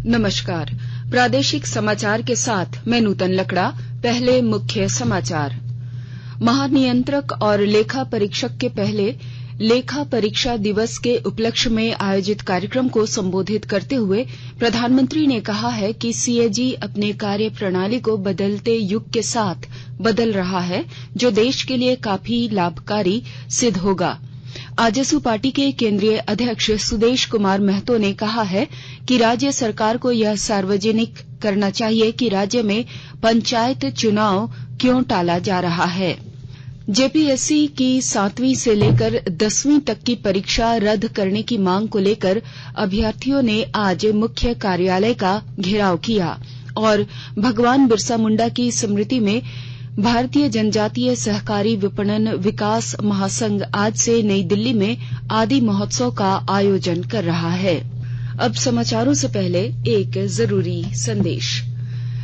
नमस्कार। प्रादेशिक समाचार के साथ मैं नूतन लकड़ा। पहले मुख्य समाचार। महानियंत्रक और लेखा परीक्षक के पहले लेखा परीक्षा दिवस के उपलक्ष्य में आयोजित कार्यक्रम को संबोधित करते हुए प्रधानमंत्री ने कहा है कि सीएजी अपने कार्य प्रणाली को बदलते युग के साथ बदल रहा है, जो देश के लिए काफी लाभकारी सिद्ध होगा। आजसू पार्टी के केंद्रीय अध्यक्ष सुदेश कुमार महतो ने कहा है कि राज्य सरकार को यह सार्वजनिक करना चाहिए कि राज्य में पंचायत चुनाव क्यों टाला जा रहा है। जेपीएससी की 7वीं से लेकर 10वीं तक की परीक्षा रद्द करने की मांग को लेकर अभ्यर्थियों ने आज मुख्य कार्यालय का घेराव किया और भगवान बिरसा मुंडा की स्मृति में भारतीय जनजातीय सहकारी विपणन विकास महासंघ आज से नई दिल्ली में आदि महोत्सव का आयोजन कर रहा है। अब समाचारों से पहले एक जरूरी संदेश।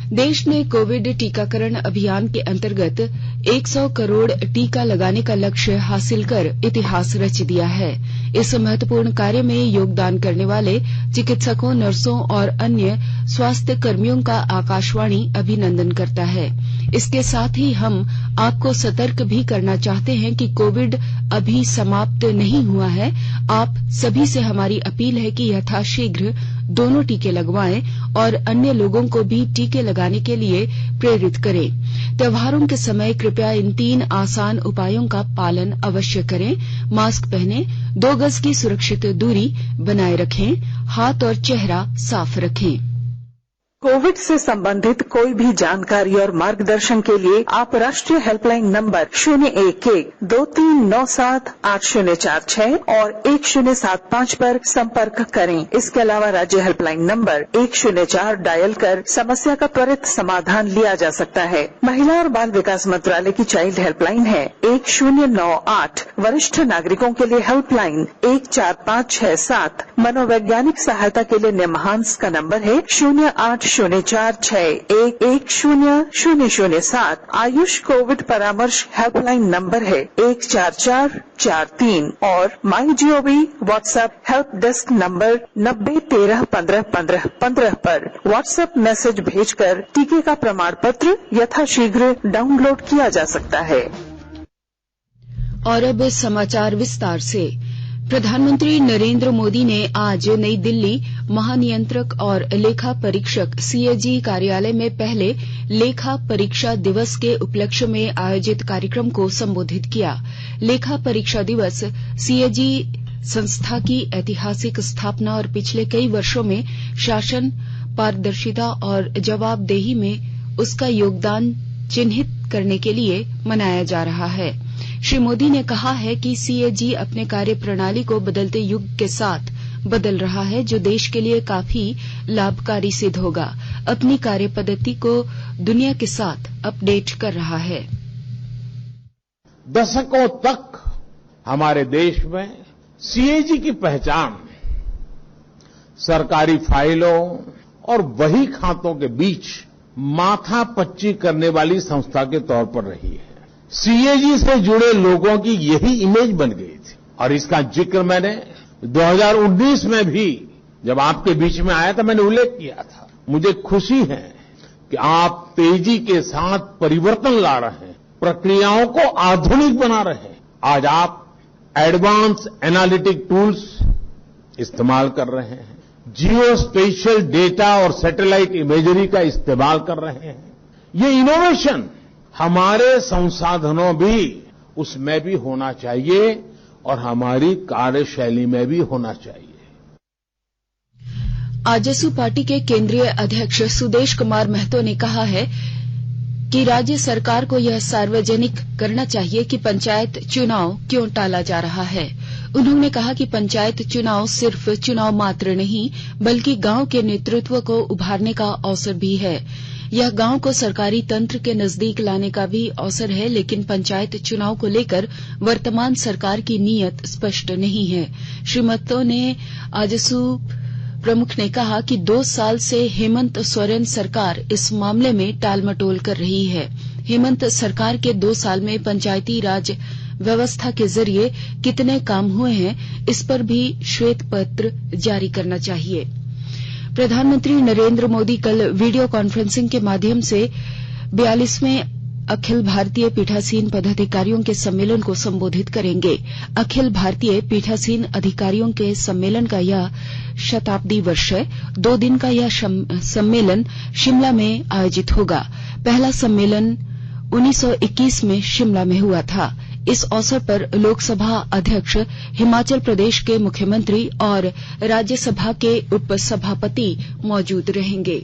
देश ने कोविड टीकाकरण अभियान के अंतर्गत 100 करोड़ टीका लगाने का लक्ष्य हासिल कर इतिहास रच दिया है। इस महत्वपूर्ण कार्य में योगदान करने वाले चिकित्सकों, नर्सों और अन्य स्वास्थ्य कर्मियों का आकाशवाणी अभिनंदन करता है। इसके साथ ही हम आपको सतर्क भी करना चाहते हैं कि कोविड अभी समाप्त नहीं हुआ है। आप सभी से हमारी अपील है कि यथाशीघ्र दोनों टीके लगवाएं और अन्य लोगों को भी टीके लगाने के लिए प्रेरित करें। त्योहारों के समय कृपया इन 3 आसान उपायों का पालन अवश्य करें। मास्क पहनें, 2 गज की सुरक्षित दूरी बनाए रखें, हाथ और चेहरा साफ रखें। कोविड से संबंधित कोई भी जानकारी और मार्गदर्शन के लिए आप राष्ट्रीय हेल्पलाइन नंबर 011-2397-8046 और 1075 पर संपर्क करें। इसके अलावा राज्य हेल्पलाइन नंबर 104 डायल कर समस्या का त्वरित समाधान लिया जा सकता है। महिला और बाल विकास मंत्रालय की चाइल्ड हेल्पलाइन है 1098। वरिष्ठ नागरिकों के लिए हेल्पलाइन 14567। मनोवैज्ञानिक सहायता के लिए निमहांस का नंबर है 0804611007। आयुष कोविड परामर्श हेल्पलाइन नंबर है 14443 और MyGov WhatsApp help desk number 90131515 पर व्हाट्सएप मैसेज भेजकर टीके का प्रमाण पत्र यथाशीघ्र डाउनलोड किया जा सकता है। और अब समाचार विस्तार से। प्रधानमंत्री नरेंद्र मोदी ने आज नई दिल्ली महानियंत्रक और लेखा परीक्षक सीएजी कार्यालय में पहले लेखा परीक्षा दिवस के उपलक्ष्य में आयोजित कार्यक्रम को संबोधित किया। लेखा परीक्षा दिवस सीएजी संस्था की ऐतिहासिक स्थापना और पिछले कई वर्षों में शासन, पारदर्शिता और जवाबदेही में उसका योगदान चिन्हित करने के लिए मनाया जा रहा है। श्री मोदी ने कहा है कि सीएजी अपने कार्य प्रणाली को बदलते युग के साथ बदल रहा है, जो देश के लिए काफी लाभकारी सिद्ध होगा। अपनी कार्य पद्धति को दुनिया के साथ अपडेट कर रहा है। दशकों तक हमारे देश में सीएजी की पहचान सरकारी फाइलों और वही खातों के बीच माथापच्ची करने वाली संस्था के तौर पर रही है। सीएजी से जुड़े लोगों की यही इमेज बन गई थी और इसका जिक्र मैंने 2019 में भी जब आपके बीच में आया था मैंने उल्लेख किया था। मुझे खुशी है कि आप तेजी के साथ परिवर्तन ला रहे हैं, प्रक्रियाओं को आधुनिक बना रहे हैं। आज आप एडवांस एनालिटिक टूल्स इस्तेमाल कर रहे हैं, जियो स्पेशियल डेटा और सैटेलाइट इमेजरी का इस्तेमाल कर रहे हैं। ये इनोवेशन हमारे संसाधनों भी उसमें भी होना चाहिए और हमारी कार्यशैली में भी होना चाहिए। आजसू पार्टी के केंद्रीय अध्यक्ष सुदेश कुमार महतो ने कहा है कि राज्य सरकार को यह सार्वजनिक करना चाहिए कि पंचायत चुनाव क्यों टाला जा रहा है। उन्होंने कहा कि पंचायत चुनाव सिर्फ चुनाव मात्र नहीं, बल्कि गांव के नेतृत्व को उभारने का अवसर भी है। यह गांव को सरकारी तंत्र के नजदीक लाने का भी अवसर है, लेकिन पंचायत चुनाव को लेकर वर्तमान सरकार की नीयत स्पष्ट नहीं है। श्री महतो ने आजसू प्रमुख ने कहा कि 2 साल से हेमंत सोरेन सरकार इस मामले में टालमटोल कर रही है। हेमंत सरकार के 2 साल में पंचायती राज व्यवस्था के जरिए कितने काम हुए हैं, इस पर भी श्वेत पत्र जारी करना चाहिए। प्रधानमंत्री नरेंद्र मोदी कल वीडियो कॉन्फ्रेंसिंग के माध्यम से 42वें अखिल भारतीय पीठासीन पदाधिकारियों के सम्मेलन को संबोधित करेंगे। अखिल भारतीय पीठासीन अधिकारियों के सम्मेलन का यह शताब्दी वर्ष है। 2 दिन का यह सम्मेलन शिमला में आयोजित होगा। पहला सम्मेलन 1921 में शिमला में हुआ था। इस अवसर पर लोकसभा अध्यक्ष, हिमाचल प्रदेश के मुख्यमंत्री और राज्यसभा के उपसभापति मौजूद रहेंगे।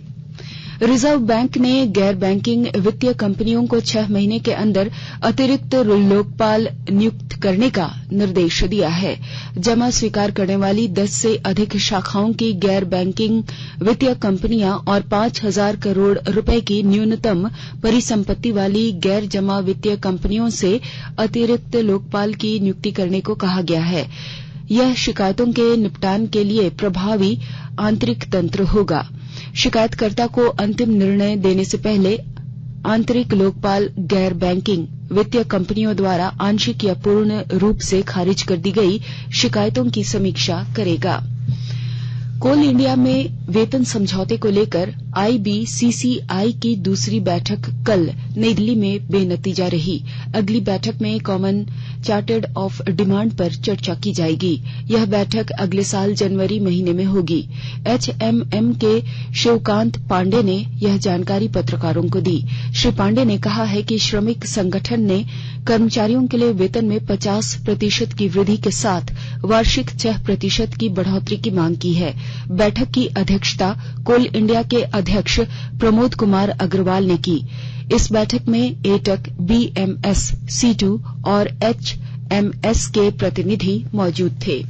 रिजर्व बैंक ने गैर बैंकिंग वित्तीय कंपनियों को 6 महीने के अंदर अतिरिक्त लोकपाल नियुक्त करने का निर्देश दिया है। जमा स्वीकार करने वाली 10 से अधिक शाखाओं की गैर बैंकिंग वित्तीय कंपनियां और 5,000 करोड़ रुपए की न्यूनतम परिसंपत्ति वाली गैर जमा वित्तीय कंपनियों से अतिरिक्त लोकपाल की नियुक्ति करने को कहा गया है। यह शिकायतों के निपटान के लिए प्रभावी आंतरिक तंत्र होगा। शिकायतकर्ता को अंतिम निर्णय देने से पहले आंतरिक लोकपाल गैर बैंकिंग वित्तीय कंपनियों द्वारा आंशिक या पूर्ण रूप से खारिज कर दी गई शिकायतों की समीक्षा करेगा। कोल इंडिया में वेतन समझौते को लेकर IBCCI की दूसरी बैठक कल नई दिल्ली में बेनतीजा रही। अगली बैठक में कॉमन चार्टर्ड ऑफ डिमांड पर चर्चा की जाएगी। यह बैठक अगले साल जनवरी महीने में होगी। HMM के शिवकांत पांडे ने यह जानकारी पत्रकारों को दी। श्री पांडे ने कहा है कि श्रमिक संगठन ने कर्मचारियों के लिए वेतन में 50% की वृद्धि के साथ वार्षिक 6% की बढ़ोतरी की मांग की है। बैठक की अध्यक्षता कोल इंडिया के अध्यक्ष प्रमोद कुमार अग्रवाल ने की। इस बैठक में एटक, BMS, C2 और HMS के प्रतिनिधि मौजूद थे।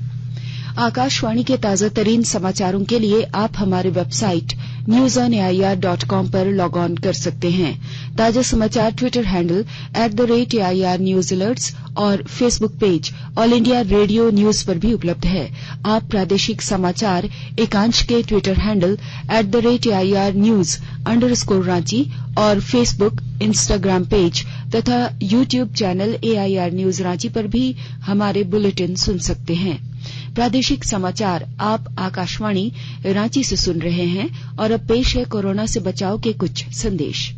आकाशवाणी के ताजातरीन समाचारों के लिए आप हमारी वेबसाइट newsonair.com पर लॉग ऑन कर सकते हैं। ताजा समाचार Twitter handle @AIR News Alerts और Facebook page all India radio news पर भी उपलब्ध है। आप प्रादेशिक समाचार एकांश के ट्विटर हैंडल @AIR News _ और फेसबुक, इंस्टाग्राम पेज तथा YouTube channel AIR News Ranchi पर भी हमारे बुलेटिन सुन सकते हैं। प्रादेशिक समाचार आप आकाशवाणी रांची से सुन रहे हैं और अब पेश है कोरोना से बचाव के कुछ संदेश।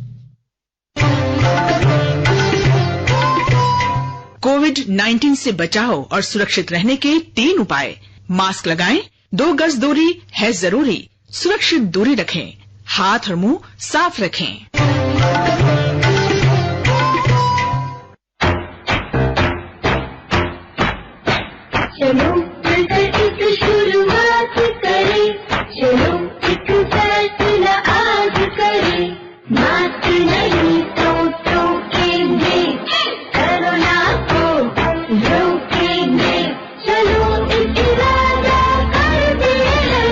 कोविड-19 से बचाव और सुरक्षित रहने के 3 उपाय। मास्क लगाएं, 2 गज दूरी है जरूरी, सुरक्षित दूरी रखें, हाथ और मुंह साफ रखें। चलो मिलकर शुरुआत करें, चलो एक फैसला आज करें। मास्क नहीं तो टोकेंगे, कोरोना को रोकेंगे। चलो एक वादा करते हैं,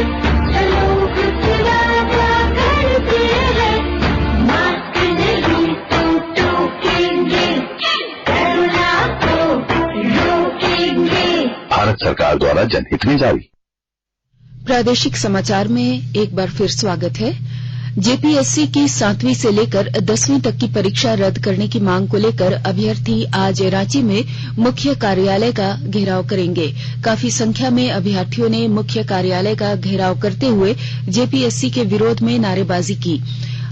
चलो एक वादा करते हैं। मास्क नहीं तो टोकेंगे, कोरोना को रोकेंगे। भारत सरकार द्वारा जनहित में जारी। प्रादेशिक समाचार में एक बार फिर स्वागत है। जेपीएससी की 7वीं से लेकर 10वीं तक की परीक्षा रद्द करने की मांग को लेकर अभ्यर्थी आज रांची में मुख्य कार्यालय का घेराव करेंगे। काफी संख्या में अभ्यर्थियों ने मुख्य कार्यालय का घेराव करते हुए जेपीएससी के विरोध में नारेबाजी की।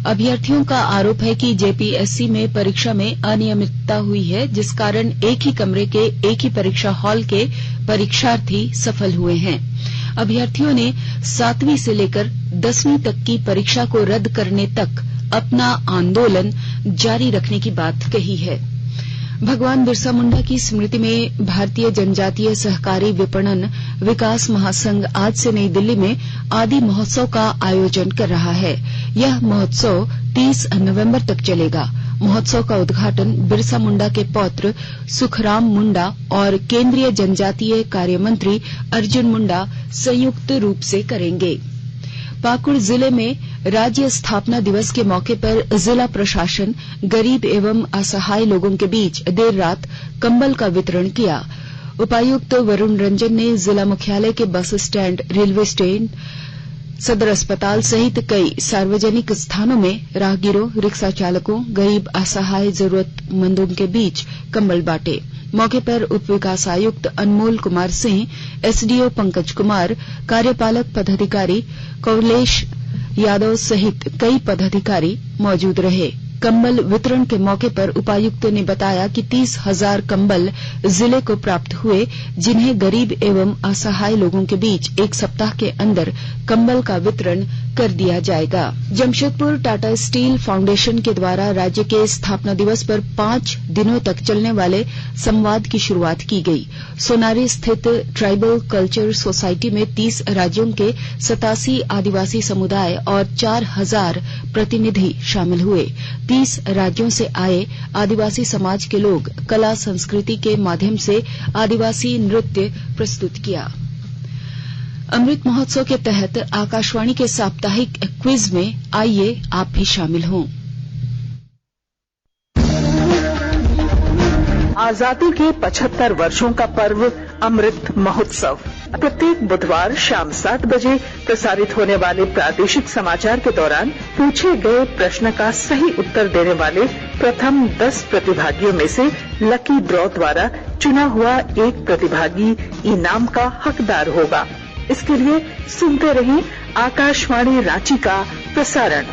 अभ्यर्थियों का आरोप है कि जेपीएससी में परीक्षा में अनियमितता हुई है, जिस कारण एक ही कमरे के एक ही परीक्षा हॉल के परीक्षार्थी सफल हुए हैं। अभ्यर्थियों ने 7वीं से लेकर 10वीं तक की परीक्षा को रद्द करने तक अपना आंदोलन जारी रखने की बात कही है। भगवान बिरसा मुंडा की स्मृति में भारतीय जनजातीय सहकारी विपणन विकास महासंघ आज से नई दिल्ली में आदि महोत्सव का आयोजन कर रहा है। यह महोत्सव 30 नवंबर तक चलेगा। महोत्सव का उद्घाटन बिरसा मुंडा के पौत्र सुखराम मुंडा और केंद्रीय जनजातीय कार्य मंत्री अर्जुन मुंडा संयुक्त रूप से करेंगे। पाकुड़ जिले में राज्य स्थापना दिवस के मौके पर जिला प्रशासन गरीब एवं असहाय लोगों के बीच देर रात कंबल का वितरण किया। उपायुक्त वरुण रंजन ने जिला मुख्यालय के बस स्टैंड, रेलवे स्टेशन, सदर अस्पताल सहित कई सार्वजनिक स्थानों में राहगीरों, रिक्शा चालकों, गरीब असहाय जरूरतमंदों के बीच कंबल बांटे। मौके पर उप विकास आयुक्त अनमोल कुमार सिंह, एसडीओ पंकज कुमार, कार्यपालक पदाधिकारी कौलेश यादव सहित कई पदाधिकारी मौजूद रहे। कंबल वितरण के मौके पर उपायुक्त ने बताया कि 30,000 कंबल जिले को प्राप्त हुए, जिन्हें गरीब एवं असहाय लोगों के बीच एक सप्ताह के अंदर कंबल का वितरण कर दिया जाएगा। जमशेदपुर टाटा स्टील फाउंडेशन के द्वारा राज्य के स्थापना दिवस पर 5 दिनों तक चलने वाले संवाद की शुरुआत की गई। सोनारी स्थित ट्राइबल कल्चर सोसाइटी में 30 राज्यों के 87 आदिवासी समुदाय और 4,000 प्रतिनिधि शामिल हुए। 30 राज्यों से आए आदिवासी समाज के लोग कला संस्कृति के माध्यम से आदिवासी नृत्य प्रस्तुत किया। अमृत महोत्सव के तहत आकाशवाणी के साप्ताहिक क्विज में आइए आप भी शामिल हों। आजादी के 75 वर्षों का पर्व अमृत महोत्सव प्रत्येक बुधवार शाम 7 बजे प्रसारित होने वाले प्रादेशिक समाचार के दौरान पूछे गए प्रश्न का सही उत्तर देने वाले प्रथम 10 प्रतिभागियों में से लकी ड्रॉ द्वारा चुना हुआ एक प्रतिभागी इनाम का हकदार होगा। इसके लिए सुनते रहें आकाशवाणी रांची का प्रसारण।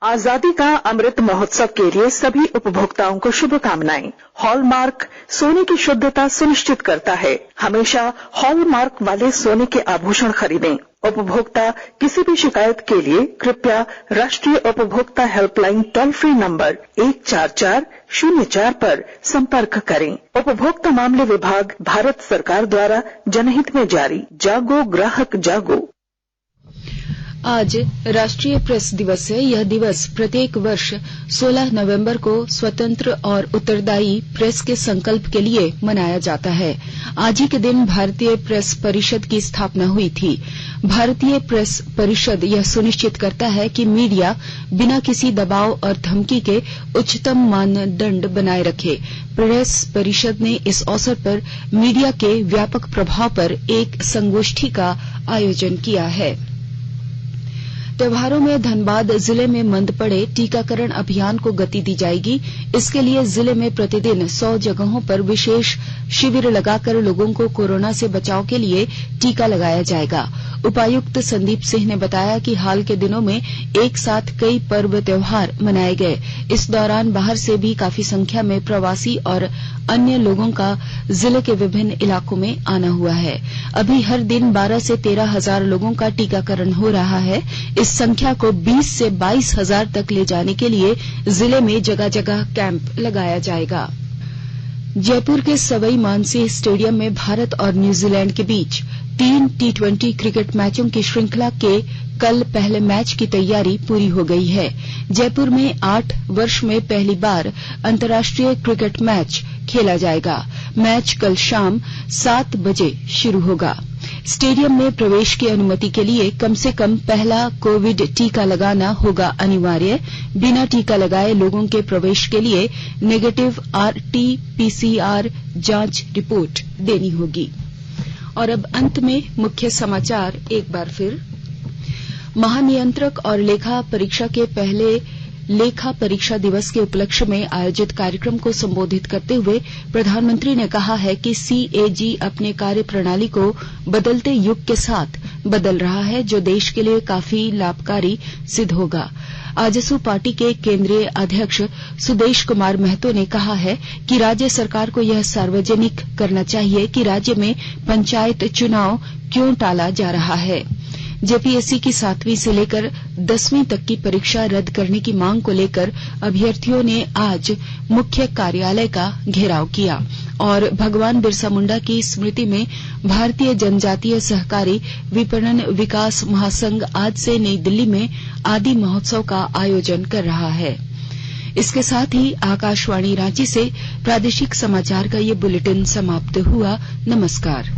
आजादी का अमृत महोत्सव के लिए सभी उपभोक्ताओं को शुभकामनाएं। हॉलमार्क सोने की शुद्धता सुनिश्चित करता है। हमेशा हॉलमार्क वाले सोने के आभूषण खरीदें। उपभोक्ता किसी भी शिकायत के लिए कृपया राष्ट्रीय उपभोक्ता हेल्पलाइन टोल फ्री नंबर 14404 पर संपर्क करें। उपभोक्ता मामले विभाग, भारत सरकार द्वारा जनहित में जारी। जागो ग्राहक जागो। आज राष्ट्रीय प्रेस दिवस है। यह दिवस प्रत्येक वर्ष 16 नवंबर को स्वतंत्र और उत्तरदायी प्रेस के संकल्प के लिए मनाया जाता है। आज ही के दिन भारतीय प्रेस परिषद की स्थापना हुई थी। भारतीय प्रेस परिषद यह सुनिश्चित करता है कि मीडिया बिना किसी दबाव और धमकी के उच्चतम मानदंड बनाए रखे। प्रेस परिषद ने इस अवसर पर मीडिया के व्यापक प्रभाव पर एक संगोष्ठी का आयोजन किया है। त्योहारों में धनबाद जिले में मंद पड़े टीकाकरण अभियान को गति दी जाएगी। इसके लिए जिले में प्रतिदिन 100 जगहों पर विशेष शिविर लगाकर लोगों को कोरोना से बचाव के लिए टीका लगाया जाएगा। उपायुक्त संदीप सिंह ने बताया कि हाल के दिनों में एक साथ कई पर्व त्योहार मनाए गए। इस दौरान बाहर से भी काफी संख्या में प्रवासी और अन्य लोगों का जिले के विभिन्न इलाकों में आना हुआ है। अभी हर दिन 12 से 13 हजार लोगों का टीकाकरण हो रहा है। इस संख्या को 20 से 22 हजार तक ले जाने के लिए जिले में जगह जगह कैंप लगाया जाएगा। जयपुर के सवाई मानसिंह स्टेडियम में भारत और न्यूजीलैंड के बीच 3 T20 क्रिकेट मैचों की श्रृंखला के कल पहले मैच की तैयारी पूरी हो गई है। जयपुर में 8 वर्ष में पहली बार अंतर्राष्ट्रीय क्रिकेट मैच खेला जाएगा। मैच कल शाम 7 बजे शुरू होगा। स्टेडियम में प्रवेश की अनुमति के लिए कम से कम पहला कोविड टीका लगाना होगा अनिवार्य। बिना टीका लगाए लोगों के प्रवेश के लिए नेगेटिव RT-PCR जांच रिपोर्ट देनी होगी। और अब अंत में मुख्य समाचार एक बार फिर। महानियंत्रक और लेखा परीक्षा के पहले लेखा परीक्षा दिवस के उपलक्ष्य में आयोजित कार्यक्रम को संबोधित करते हुए प्रधानमंत्री ने कहा है कि CAG अपने कार्य प्रणाली को बदलते युग के साथ बदल रहा है, जो देश के लिए काफी लाभकारी सिद्ध होगा। आजसू पार्टी के केंद्रीय अध्यक्ष सुदेश कुमार महतो ने कहा है कि राज्य सरकार को यह सार्वजनिक करना चाहिए कि राज्य में पंचायत चुनाव क्यों टाला जा रहा है। जेपीएससी की 7वीं से लेकर 10वीं तक की परीक्षा रद्द करने की मांग को लेकर अभ्यर्थियों ने आज मुख्य कार्यालय का घेराव किया। और भगवान बिरसा मुंडा की स्मृति में भारतीय जनजातीय सहकारी विपणन विकास महासंघ आज से नई दिल्ली में आदि महोत्सव का आयोजन कर रहा है। इसके साथ ही आकाशवाणी रांची से प्रादेशिक समाचार का ये बुलेटिन समाप्त हुआ। नमस्कार।